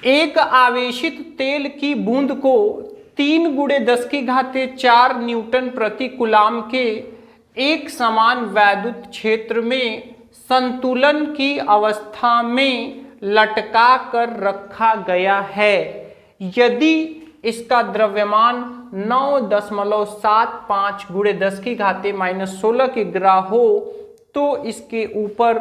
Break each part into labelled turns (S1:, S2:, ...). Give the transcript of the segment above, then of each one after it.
S1: एक आवेशित तेल की बूंद को 3 × 10⁴ न्यूटन प्रति कूलाम के एक समान वैद्युत क्षेत्र में संतुलन की अवस्था में लटका कर रखा गया है। यदि इसका द्रव्यमान 9.75 × 10⁻16 किग्रा हो तो इसके ऊपर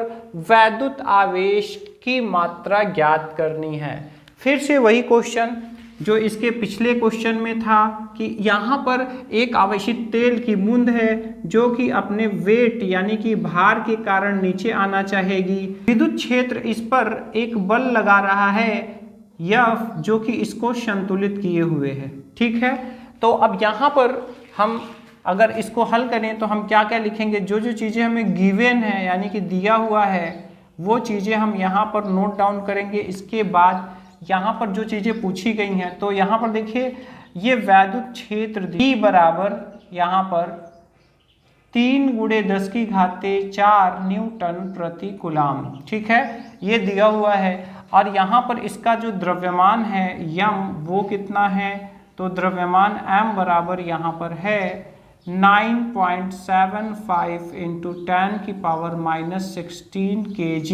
S1: वैद्युत आवेश की मात्रा ज्ञात करनी है। फिर से वही क्वेश्चन जो इसके पिछले क्वेश्चन में था कि यहाँ पर एक आवेशित तेल की बूंद है जो कि अपने वेट यानी कि भार के कारण नीचे आना चाहेगी। विद्युत क्षेत्र इस पर एक बल लगा रहा है F जो कि इसको संतुलित किए हुए है। ठीक है, तो अब यहाँ पर हम अगर इसको हल करें तो हम क्या क्या लिखेंगे, जो जो चीज़ें हमें गिवन है यानी कि दिया हुआ है वो चीज़ें हम यहाँ पर नोट डाउन करेंगे। इसके बाद यहाँ पर जो चीज़ें पूछी गई हैं तो यहाँ पर देखिए ये वैद्युत क्षेत्र E बराबर यहाँ पर 3 × 10⁴ न्यूटन प्रति कूलाम। ठीक है, ये दिया हुआ है और यहाँ पर इसका जो द्रव्यमान है m वो कितना है, तो द्रव्यमान m बराबर यहाँ पर है 9.75 × 10⁻16 kg।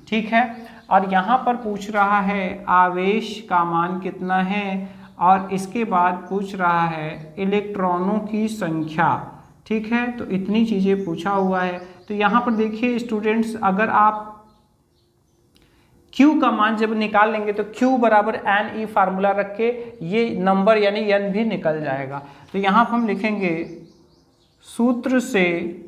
S1: ठीक है, और यहाँ पर पूछ रहा है आवेश का मान कितना है और इसके बाद पूछ रहा है इलेक्ट्रॉनों की संख्या। ठीक है, तो इतनी चीज़ें पूछा हुआ है। तो यहाँ पर देखिए स्टूडेंट्स, अगर आप Q का मान जब निकाल लेंगे तो Q बराबर NE फार्मूला रख के ये नंबर यानी N भी निकल जाएगा। तो यहाँ पर हम लिखेंगे सूत्र से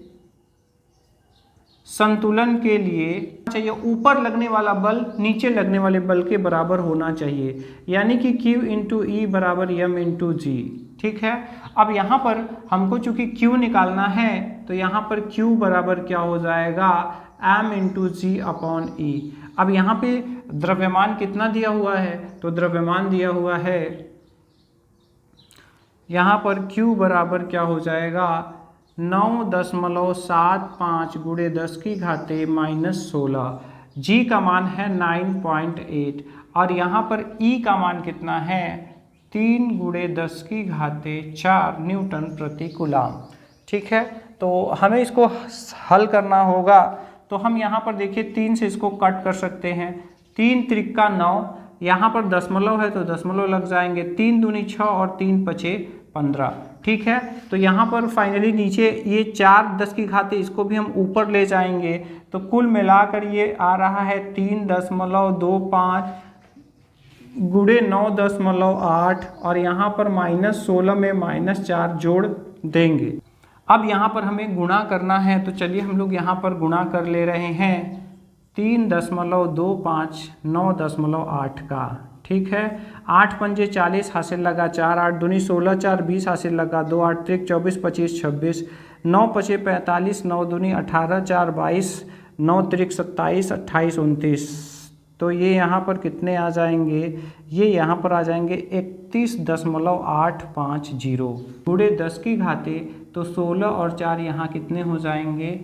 S1: संतुलन के लिए चाहिए ऊपर लगने वाला बल नीचे लगने वाले बल के बराबर होना चाहिए, यानी कि Q × E बराबर M × G। ठीक है, अब यहाँ पर हमको चूंकि Q निकालना है तो यहाँ पर Q बराबर क्या हो जाएगा M × G/E। अब यहाँ पे द्रव्यमान कितना दिया हुआ है, तो द्रव्यमान दिया हुआ है यहाँ पर Q बराबर क्या हो जाएगा 9.75 × 10⁻16। G का मान है 9.8 और यहाँ पर E का मान कितना है 3 × 10⁴ न्यूटन प्रति कूलाम। ठीक है, तो हमें इसको हल करना होगा। तो हम यहाँ पर देखिए 3 से इसको कट कर सकते हैं। 3 त्रिका 9, यहाँ पर दशमलव है तो दशमलव लग जाएंगे, 3 दूनी 6 और 3 पचे 15। ठीक है, तो यहाँ पर फाइनली नीचे ये 4 10⁻, इसको भी हम ऊपर ले जाएंगे तो कुल मिलाकर ये आ रहा है 3.25 × 9.8 और यहाँ पर -16 में -4 जोड़ देंगे। अब यहाँ पर हमें गुणा करना है तो चलिए हम लोग यहाँ पर गुणा कर ले रहे हैं 3.25 9.8 का। ठीक है, 8 पंजे 40 हासिल लगा 4, 8 दूनी 16, 4 20 हासिल लगा 2, 8 त्रिक 24 25 26, 9 पचे 45, 9 दूनी 18, 4 22, 9 त्रिक 27 28 29। तो ये यहाँ पर कितने आ जाएंगे, ये यहाँ पर आ जाएंगे 31.850 गुणे 10⁻, तो 16 और 4 यहाँ कितने हो जाएंगे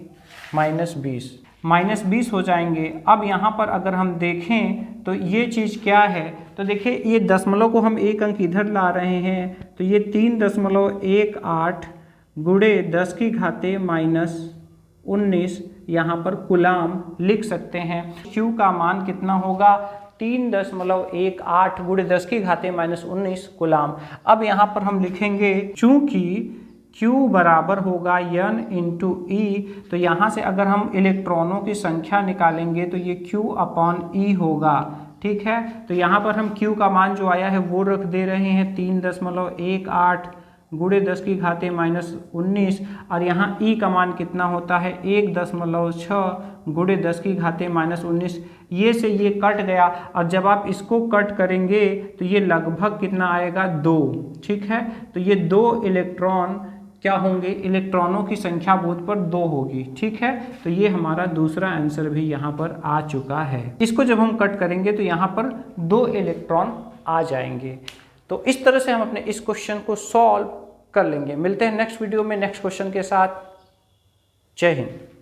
S1: -20 हो जाएंगे। अब यहाँ पर अगर हम देखें तो ये चीज़ क्या है, तो देखिए ये दशमलव को हम एक अंक इधर ला रहे हैं तो ये 3.18 गुणे 10⁻19 यहाँ पर कूलाम लिख सकते हैं। Q का मान कितना होगा 3.18 गुणे 10⁻19 कूलाम। अब यहाँ पर हम लिखेंगे चूंकि Q बराबर होगा N × E, तो यहाँ से अगर हम इलेक्ट्रॉनों की संख्या निकालेंगे तो ये Q/E होगा। ठीक है, तो यहाँ पर हम Q का मान जो आया है वो रख दे रहे हैं 3.18 गुणे 10⁻19 और यहाँ E का मान कितना होता है 1.6 गुणे 10⁻19। ये से ये कट गया और जब आप इसको कट करेंगे तो ये लगभग कितना आएगा 2। ठीक है, तो ये 2 इलेक्ट्रॉन क्या होंगे, इलेक्ट्रॉनों की संख्या बोध पर 2 होगी। ठीक है, तो ये हमारा दूसरा आंसर भी यहाँ पर आ चुका है। इसको जब हम कट करेंगे तो यहाँ पर 2 इलेक्ट्रॉन आ जाएंगे। तो इस तरह से हम अपने इस क्वेश्चन को सॉल्व कर लेंगे। मिलते हैं नेक्स्ट वीडियो में नेक्स्ट क्वेश्चन के साथ। जय हिंद।